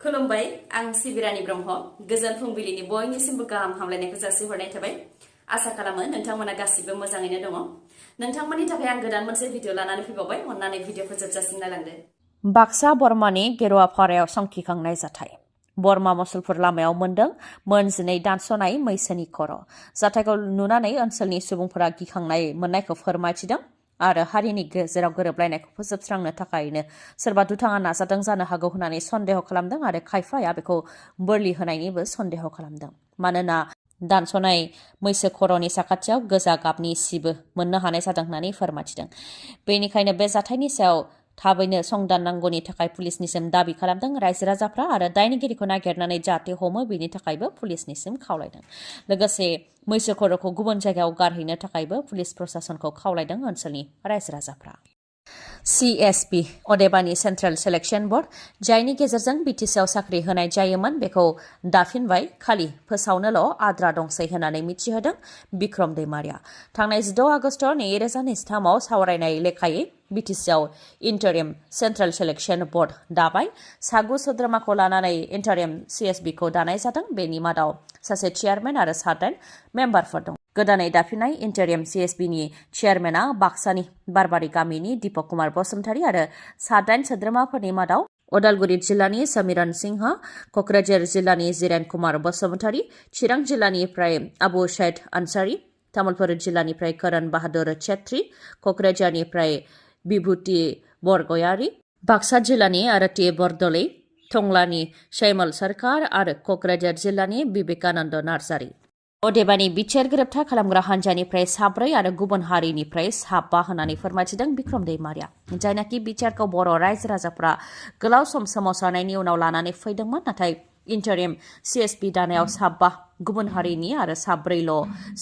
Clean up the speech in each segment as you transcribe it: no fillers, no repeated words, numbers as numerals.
खुलुमबाय आं सिबिरानि ब्रह्म गोजोन फुंबिलिनि बयनिसिमबो गाहाम हामलायनायखौ जासिहरनाय थाबाय आसा खालामो नोंथांमोना गासिबो मोजाङैनो दङ नोंथांमोननि थाखाय आं गोदान मोनसे भिडिअ लानानै फैबावबाय अन्नानै भिडिअखौ जोबजासिम नायलांदो बाक्सा बर्मानि गेरुवापारायाव संखिखांनाय जाथाय बर्मा मुसलपुर लामायाव मोनदों मोनजिनै दानस'नाय मैसोनि खर' जाथायखौ नुनानै ओनसोलनि सुबुंफोरा गिखांनाय मोननायखौ फोरमायथिदों आरो हारिनि गेजेराव गोरोबलायनायखौ फोजोबस्रांनो थाखायनो सोरबा दुथाङा नाजादों जानो हागौ होननानै सन्देह खालामदों आरो खायफाया बेखौ बोरलि होनायनिबो सन्देह खालामदों मानोना दानस'नाय मैसो खर'नि साखाथियाव गोजा गाबनि सिबो मोननो हानाय जादों होननानै फोरमायथिदों बेनिखायनो बे जाथायनि सायाव थाबैनो संदाननांगौनि थाखाय पुलिसनिसिम दाबि खालामदों रायजो राजाफ्रा आरो दायनिगिरिखौ नागिरनानै जाहाथे हमो बेनि थाखायबो पुलिसनिसिम खावलायदों लोगोसे मैसो खर'खौ गुबुन जायगायाव गारहैनो थाखायबो पुलिस प्रशासनखौ खावलायदों ओनसोलनि रायजो राजाफ्रा CSP अदेबानि सेन्ट्रेल सेलेक्शन बोर्ड जायनि गेजेरजों बिटिसिआव साख्रि होनाय जायोमोन बेखौ दाफिनबाय खालि फोसावनोल' आद्रा दंसै होननानै मिथिहोदों बिक्रम दैमारिया थांनाय 16 आगस्ट 2023 आव सावरायनाय लेखायै बिटिसिआव इन्टारिम सेन्ट्रेल सेलेक्शन बोर्ड दाबाय सागु सोद्रोमाखौ लानानै इन्टारिम CSB खौ दानाय जादों बेनि मादाव सासे चेयारमेन आरो 7 मेम्बारफोर दं गोदानै दाफिननाय इन्टारिम CSB नि चेयारमेना बाक्सानि बारबारि गामिनि दीपक कुमार बसुमतारी आरो 7 सोद्रोमाफोरनि मादाव उदालगुरि जिल्लानि समिरन सिंह क'क्राझार जिल्लानि जिरेन कुमार बसुमतारी चिरां जिल्लानिफ्राय आबु सैद आनसारी तामुलपुर जिल्लानिफ्राय करण बाहादुर छेत्री क'क्राझारनिफ्राय विभूति बरगयारी बाक्सा जिल्लानि आरती बरदलै टंलानि शैमल सरकार आरो क'क्राझार जिल्लानि विवेकानन्द नार्जारी अदेबानि बिटिआर गोरोबथा खालामग्रा हान्जानिफ्राय 7 आरो गुबुन हारिनिफ्राय 5 होननानै फोरमायथिदों बिक्रम दैमारिया जायनाखि बिटिआरखौ बर' रायजो राजाफ्रा गोलाव सम सोमावसारनायनि उनाव लानानै फैदोंमोन नाथाय इन्टारिम CSB दानायाव 7 गुबुन हारिनि आरो 4ल'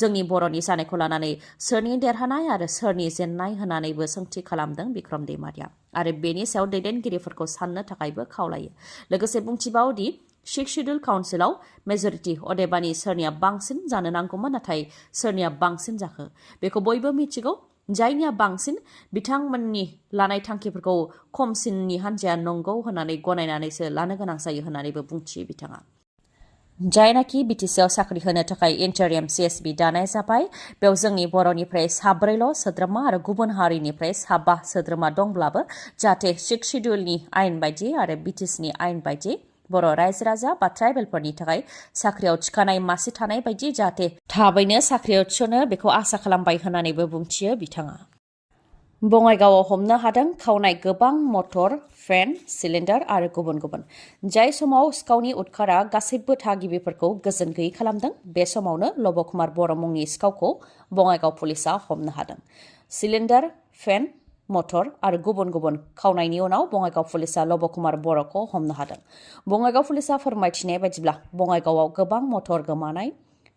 जोंनि बर'नि जानायखौ लानानै सोरनि देरहानाय आरो सोरनि जेननाय होननानैबो सोंथि खालामदों बिक्रम दैमारिया आरो बेनि सायाव दैदेनगिरिफोरखौ साननो थाखायबो खावलायो लोगोसे बुंथिबावदि 6 शेड्युल काउन्सिलाव मेजरिटि अदेबानि सोरनिया बांसिन जानो नांगौमोन नाथाय सोरनिया बांसिन जाखो बेखौ बयबो मिथिगौ जायनिया बांसिन बिथांमोननि लानाय थांखिफोरखौ खमसिननि हान्जाया नंगौ होननानै गनायनानैसो लानो गोनां जायो होननानैबो बुंथियो बिथाङा जायनाखि बिटिसिआव साख्रि होनो थाखाय इन्टारिम CSB दानाय जाबाय बेयाव जोंनि बर'निफ्राय 4ल' सोद्रोमा आरो गुबुन हारिनिफ्राय 5 सोद्रोमा दंब्लाबो जाहाथे 6 शेड्युलनि आयेन बायदि आरो बिटिसिनि आयेन बायदि बर' रायजो राजा बा ट्राइबेलफोरनि थाखाय साख्रियाव थिखानाय मासि थानाय बायदि जाहाथे थाबैनो साख्रियाव थिसनो बेखौ आसा खालामबाय होननानैबो बुंथियो बिथाङा बङाइगावआव हमनो हादों खावनाय गोबां मटर फेन सिलिन्डार आरो गुबुन गुबुन जाय समाव सिखावनि उदखारा गासैबो थागिबिफोरखौ गोजोन गैयै खालामदों बे समावनो लब कुमार बर' मुंनि सिखावखौ बङाइगाव पुलिसा हमनो हादों सिलिन्डार फेन मटर आरो गुबुन गुबुन खावनायनि उनाव बङाइगाव पुलिसा लब कुमार बर'खौ हमनो हादों बङाइगाव पुलिसा फोरमायथिनाय बायदिब्ला बङाइगावआव गोबां मटर गोमानाय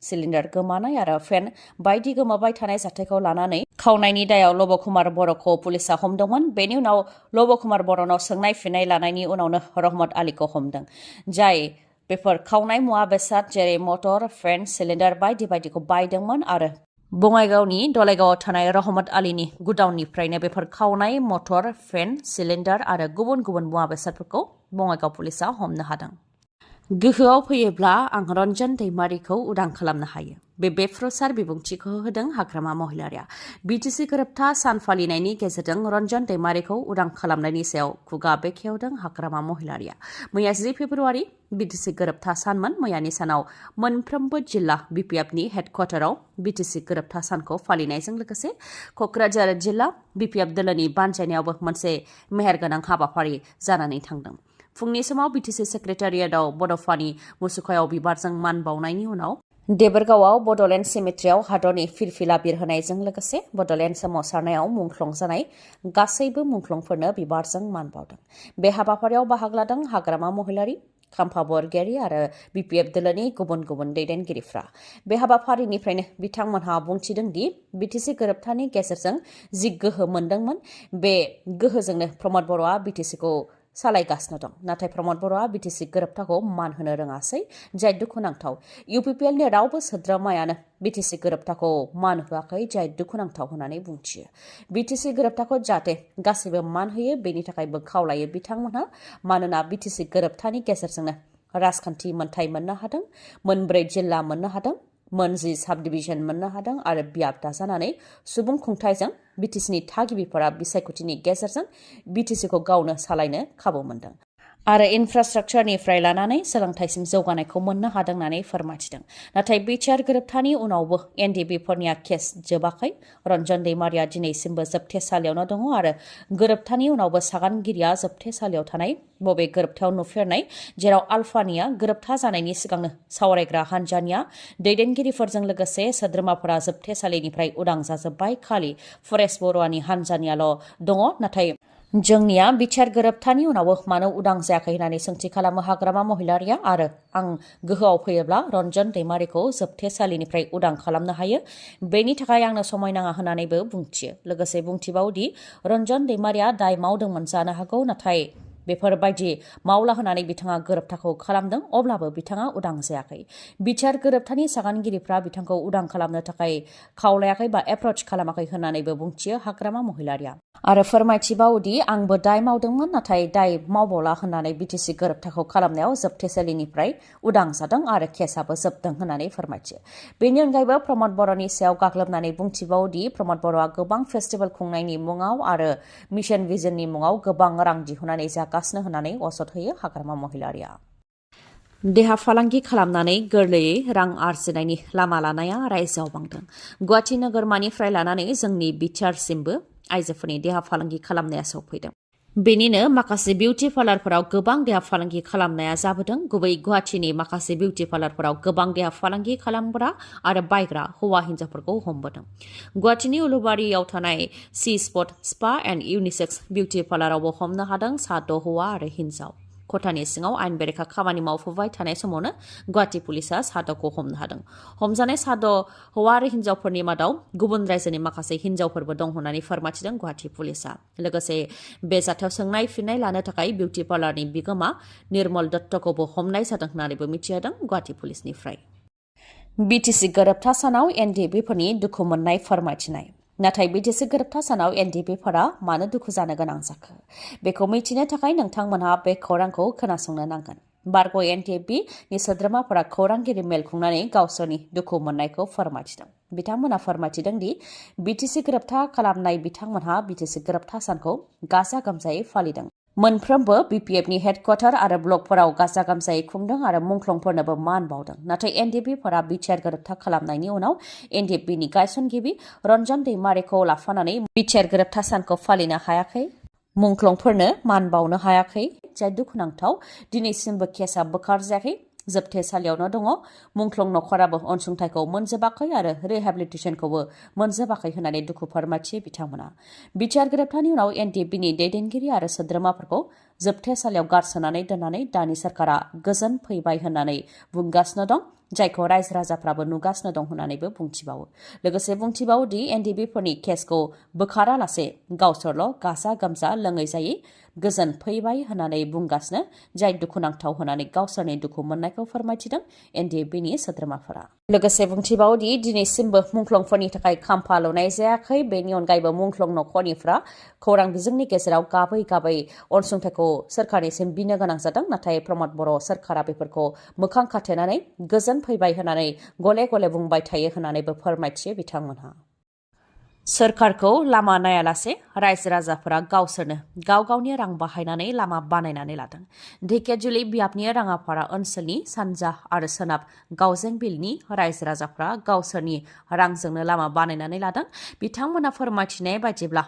सिलिन्डार गोमानाय आरो फेन बायदि गोमाबाय थानाय जाथायखौ लानानै खावनायनि दायाव लब कुमार बर'खौ पुलिसा हमदोंमोन बेनि उनाव लब कुमार बर'नाव सोंनाय फिननाय लानायनि उनावनो रहमत आलीखौ हमदों जाय बेफोर खावनाय मुवा बेसाद जेरै मटर फेन सिलिन्डार बायदि बायदिखौ बायदोंमोन आरो बङाइगावनि दलाइगावआव थानाय रहमत आलीनि गुदाउननिफ्रायनो बेफोर खावनाय मटर फेन सिलिन्डार आरो गुबुन गुबुन मुवा बेसादफोरखौ बङाइगाव पुलिसा हमनो हादों गोहोआव फैयोब्ला आं रन्जन दैमारिखौ उदां खालामनो हायो बे बेफ्रुसार बिबुंथिखौ होदों हाग्रामा महिलारिया बिटिसि गोरोबथा सान फालिनायनि गेजेरजों रन्जन दैमारिखौ उदां खालामनायनि सायाव खुगा बेखेवदों हाग्रामा महिलारिया मैया 10 फेब्रुवारि बिटिसि गोरोबथा सानमोन मैयानि सानाव मोनफ्रोमबो जिल्ला बिपिएफनि हेडक्वार्टाराव बिटिसि गोरोबथा सानखौ फालिनायजों लोगोसे क'क्राझार जिल्ला बिपिएफ दोलोनि बानजायनायावबो मोनसे मेहेरगोनां हाबाफारि जानानै थांदों फुंनि समाव बिटिसि सेक्रेटारियेटआव बड'फानि मुसुखायाव बिबारजों मान बावनायनि उनाव देबोरगावआव बड'लेण्ड सिमेट्रियाव हादरनि फिरफिला बिरहोनायजों लोगोसे बड'लेण्ड सोमावसारनायाव मुंख्लं जानाय गासैबो मुंख्लंफोरनो बिबारजों मान बावदों बे हाबाफारियाव बाहागो लादों हाग्रामा महिलारि खाम्फा बरगयारी आरो बिपिएफ दोलोनि गुबुन गुबुन दैदेनगिरिफ्रा बे हाबाफारिनिफ्रायनो बिथांमोनहा बुंथिदों दि बिटिसि गोरोबथानि गेजेरजों जि गोहो मोनदोंमोन बे गोहोजोंनो प्रमद बर'आ बिटिसिखौ सालायगासिनो दं नाथाय प्रमद बर'आ बिटिसि गोरोबथाखौ मान होनो रोङासै जाय दुखुनांथाव इउपिपिएलनि रावबो सोद्रोमायानो बिटिसि गोरोबथाखौ मान होआखै जाय दुखुनांथाव होननानै बुंथियो बिटिसि गोरोबथाखौ जाहाथे गासैबो मान होयो बेनि थाखायबो खावलायो बिथांमोनहा मानोना बिटिसि गोरोबथानि गेजेरजोंनो राजखान्थि मोनथाय मोननो हादों 4 जिल्ला मोननो हादों 10 साब डिभिजन मोननो हादों आरो बियाब दाजानानै सुबुं खुंथायजों बिटिसिनि थागिबिफोरा बिसायख'थिनि गेजेरजों बिटिसिखौ गावनो सालायनो खाबु मोनदों आरो इनफ्रास्ट्राक्चारनिफ्राय लानानै सोलोंथायसिम जौगानायखौ मोननो हादों होननानै फोरमायथिदों नाथाय बिटिआर गोरोबथानि उनावबो एनडिएफबिफोरनिया केस जोबाखै रन्जन दैमारिया दिनैसिमबो जोबथेसालियावनो दङ आरो गोरोबथानि उनावबो सागानगिरिया जोबथेसालियाव थानाय बबे गोरोबथायाव नुफेरनाय जेराव आल्फानिया गोरोबथा जानायनि सिगांनो सावरायग्रा हान्जानिया दैदेनगिरिफोरजों लोगोसे सोद्रोमाफोरा जोबथेसालिनिफ्राय उदां जाजोब्बाय खालि फरेस्ट बर'नि हान्जानियाल' दङ नाथाय जोंनिया बिटिआर गोरोबथानि उनावबो मानो उदां जायाखै होननानै सोंथि खालामो हाग्रामा महिलारिया आरो आं गोहोआव फैयोब्ला रन्जन दैमारिखौ जोबथेसालिनिफ्राय उदां खालामनो हायो बेनि थाखाय आंनो समाय नाङा होननानैबो बुंथियो लोगोसे बुंथिबावदि रन्जन दैमारिया दाय मावदोंमोन जानो हागौ नाथाय बेफोरबायदि मावला होननानै बिथाङा गोरोबथाखौ खालामदों अब्लाबो बिथाङा उदां जायाखै बिटिआर गोरोबथानि सागानगिरिफ्रा बिथांखौ उदां खालामनो थाखाय खावलायाखै बा एप्रच खालामाखै होननानैबो बुंथियो हाग्रामा महिलारिया आरो फोरमायथिबावदि आंबो दाय मावदोंमोन नाथाय दाय मावबावला होननानै बिटिसि गोरोबथाखौ खालामनायाव जोबथेसालिनिफ्राय उदां जादों आरो केसआबो जोबदों होननानै फोरमायथियो बेनि अनगायैबो प्रमद बर'नि सायाव गाग्लोबनानै बुंथिबावदि प्रमद बर'आ गोबां फेस्टिभेल खुंनायनि मुङाव आरो मिशन भिजननि मुङाव गोबां रां दिहुननानै जागासिनो होननानै असद होयो हाग्रामा महिलारिया देहा फालांगि खालामनानै गोरलैयै रां आरजिनायनि लामा लानाया रायजोआव बांदों गुवाहाटी नोगोरमानिफ्राय लानानै जोंनि बिटिआरसिमबो आइजोफोरनि देहा फालांगि खालामनाया सौफैदों बेनिनो माखासे बिउटि पार्लारफोराव गोबां देहा फालांगि खालामनाया जाबोदों गुबै गुवाहाटीनि माखासे बिउटि पार्लारफोराव गोबां देहा फालांगि खालामग्रा आरो बायग्रा हौवा हिन्जावफोरखौ हमबोदों गुवाहाटीनि उलुबारियाव थानाय C spot spa and unisex beauty पार्लारावबो हमनो हादों 7 हौवा आरो हिन्जाव खथानि सिङाव आयेन बेरेखा खामानि मावफुबाय थानाय समावनो गुवाहाटी पुलिसा 7खौ हमनो हादों हमजानाय 7 हौवा आरो हिन्जावफोरनि मादाव गुबुन रायजोनि माखासे हिन्जावफोरबो दं होननानै फोरमायथिदों गुवाहाटी पुलिसा लोगोसे बे जाथायाव सोंनाय फिननाय लानो थाखाय बिउटि पार्लारनि बिगोमा निर्मल दत्तखौबो हमनाय जादों होननानैबो मिथिहोदों गुवाहाटी पुलिसनिफ्राय बिटिसि गोरोबथा सानाव एनडिएफबिफोरनि दुखु मोननाय फोरमायथिनाय नाथाय बिटिसि गोरोबथा सानाव एनडिएफबिफोरा मानो दुखु जानो गोनां जाखो बेखौ मिथिनो थाखाय नोंथांमोनहा बे खौरांखौ खोनासंनो नांगोन बारग' एनडिएफबिनि सोद्रोमाफोरा खौरांगिरि मेल खुंनानै गावसोरनि दुखु मोननायखौ फोरमायथिदों बिथांमोना फोरमायथिदों दि बिटिसि गोरोबथा खालामनाय बिथांमोनहा बिटिसि गोरोबथा सानखौ गाजा गोमजायै फालिदों मोनफ्रोमबो बिपिएफनि हेडक्वार्टार आरो ब्लकफोराव गाजा गोमजायै खुंदों आरो मुंख्लंफोरनोबो मान बावदों नाथाय एनडिएफबिफोरा बिटिआर गोरोबथा खालामनायनि उनाव एनडिएफबिनि गायसनगिरि रन्जन दैमारिखौ लाफानानै बिटिआर गोरोबथा सानखौ फालिनो हायाखै मुंख्लंफोरनो मान बावनो हायाखै जाय दुखुनांथाव दिनैसिमबो केसआ बोखारजायाखै जोबथेसालियावनो दङ मुंख्लं नखराबो अनसुंथाइखौ मोनजोबाखै आरो रिहेबिलिटेसनखौबो मोनजोबाखै होननानै दुखु फोरमायथियो बिथांमोना बिटिआर गोरोबथानि उनाव एनडिएफबिनि दैदेनगिरि आरो सोद्रोमाफोरखौ जोबथेसालियाव गारसोनानै दोननानै दानि सरकारा गोजोन फैबाय होननानै बुंगासिनो दं जायखौ रायजो राजाफ्राबो नुगासिनो दं होननानैबो बुंथिबावो लोगोसे बुंथिबावोदि एनडिएफबिफोरनि केसखौ बोखारालासे गावसोरल' गाजा गोमजा लोङै जायै गोजोन फैबाय होननानै बुंगासिनो जाय दुखुनांथाव होननानै गावसोरनि दुखु मोननायखौ फोरमायथिदों एनडिएफबिनि सोद्रोमाफोरा लोगोसे बुंथिबावोदि दिनैसिमबो मुंख्लंफोरनि थाखाय खाम्फा लुनाय जायाखै बेनि अनगायैबो मुंख्लं नखरनिफ्रा खौरां बिजोंनि गेजेराव गाबै गाबै अनसुंथाइखौ सोरखारनिसिम बिनो गोनां जादों नाथाय प्रमद बर' सोरखारा बेफोरखौ मोखां खाथेनानै गोजोन फैबाय होननानै गले गले बुंबाय थायो होननानैबो फोरमायथियो बिथांमोनहा सोरखारखौ लामा नायालासे रायजो राजाफोरा गावसोरनो गाव गावनि रां बाहायनानै लामा बानायनानै लादों ढेकियाजुलि बियाबनि राङापारा ओनसोलनि सानजा आरो सोनाब गावजें बिलनि रायजो राजाफ्रा गावसोरनि रांजोंनो लामा बानायनानै लादों बिथांमोना फोरमायथिनाय बायदिब्ला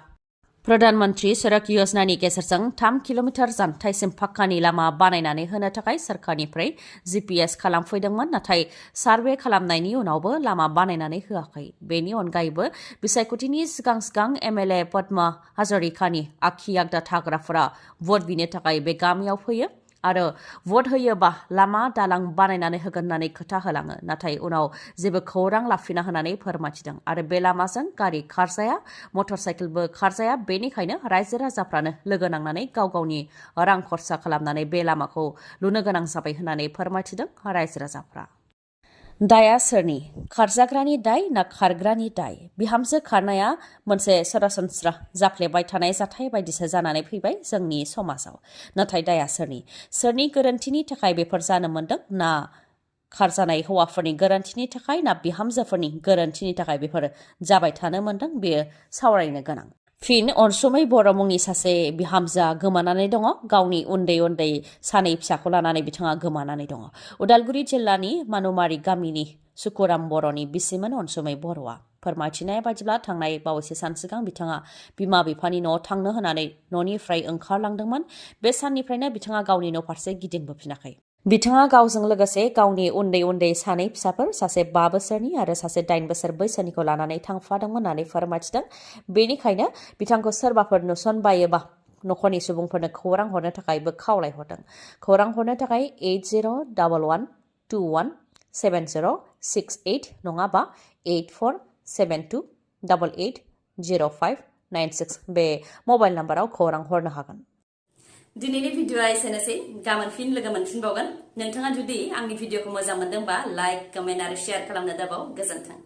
प्रधानमन्त्री सड़क योजनानि गेजेरजों 3 किल'मिटार जानथायसिम पाक्कानि लामा बानायनानै होनो थाखाय सोरखारनिफ्राय जीपीएस खालामफैदोंमोन नाथाय सार्वे खालामनायनि उनावबो लामा बानायनानै होआखै बेनि अनगायैबो बिसायख'थिनि सिगां सिगां एमएलए पद्मा हाजरिकानि आखि आगदा थाग्राफोरा भट बिनो थाखाय बे गामियाव फैयो आरो भट होयोबा लामा दालां बानायनानै होगोन होननानै खोथा होलाङो नाथाय उनाव जेबो खौरां लाफिना होननानै फोरमायथिदों आरो बे लामाजों गारि खारजाया मटर साइकेलबो खारजाया बेनिखायनो रायजो राजाफ्रानो लोगो नांनानै गाव गावनि रां खरसा खालामनानै बे लामाखौ लुनो गोनां जाबाय होननानै फोरमायथिदों रायजो राजाफ्रा। दाया सोरनि? खारजाग्रानि दाय ना खारग्रानि दाय? बिहामजो खारनाया मोनसे सरासनस्रा जाफ्लेबाय थानाय जाथाय बायदिसो जानानै फैबाय जोंनि समाजाव। नाथाय दाया सोरनि? सोरनि गोरोन्थिनि थाखाय बेफोर जानो मोन्दों? ना खारजानाय हौवाफोरनि गोरोन्थिनि थाखाय ना बिहामजोफोरनि गोरोन्थिनि थाखाय बेफोर जाबाय थानो मोन्दों? बेयो सावरायनो गोनां। फिन अनसुमै बर' मुंनि सासे बिहामजोआ गोमानानै दङ। गावनि उन्दै उन्दै सानै फिसाखौ लानानै बिथाङा गोमानानै दङ। उदालगुरि जिल्लानि मानुमारि गामिनि खोरां बर'नि बिसिमोन अनसुमै बर'आ। फोरमायथिनाय बायदिब्ला थांनाय बावैसो सान सिगां बिथाङा बिमा बिफानि न'आव थांनो होनानै न'निफ्राय ओंखारलांदोंमोन। बे साननिफ्रायनो बिथाङा गावनि न' फारसे गिदिंबोफिनाखै। बिथाङा गावजों लोगोसे गावनि उन्दै उन्दै सानै फिसाफोर सासे 5 बोसोरनि आरो सासे 8 बोसोर बैसोनिखौ लानानै थांफादोंमोन होननानै फोरमायथिदों। बेनिखायनो बिथांखौ सोरबाफोर नुसनबायोबा नखरनि सुबुंफोरनो खौरां हरनो थाखायबो खावलायहरदों। खौरां हरनो थाखाय 8011217068 नङाबा 8472880596 बे मबाइल नाम्बाराव खौरां हरनो हागोन। दिनैनि भिडिअआ एसेनोसै। गाबोन फिन लोगो मोनफिनबावगोन। नोंथाङा जुदि आंनि भिडिअखौ मोजां मोनदोंबा लाइक, कमेन्ट आरो शेयार खालामनो दाबाव। गोजोन्थों।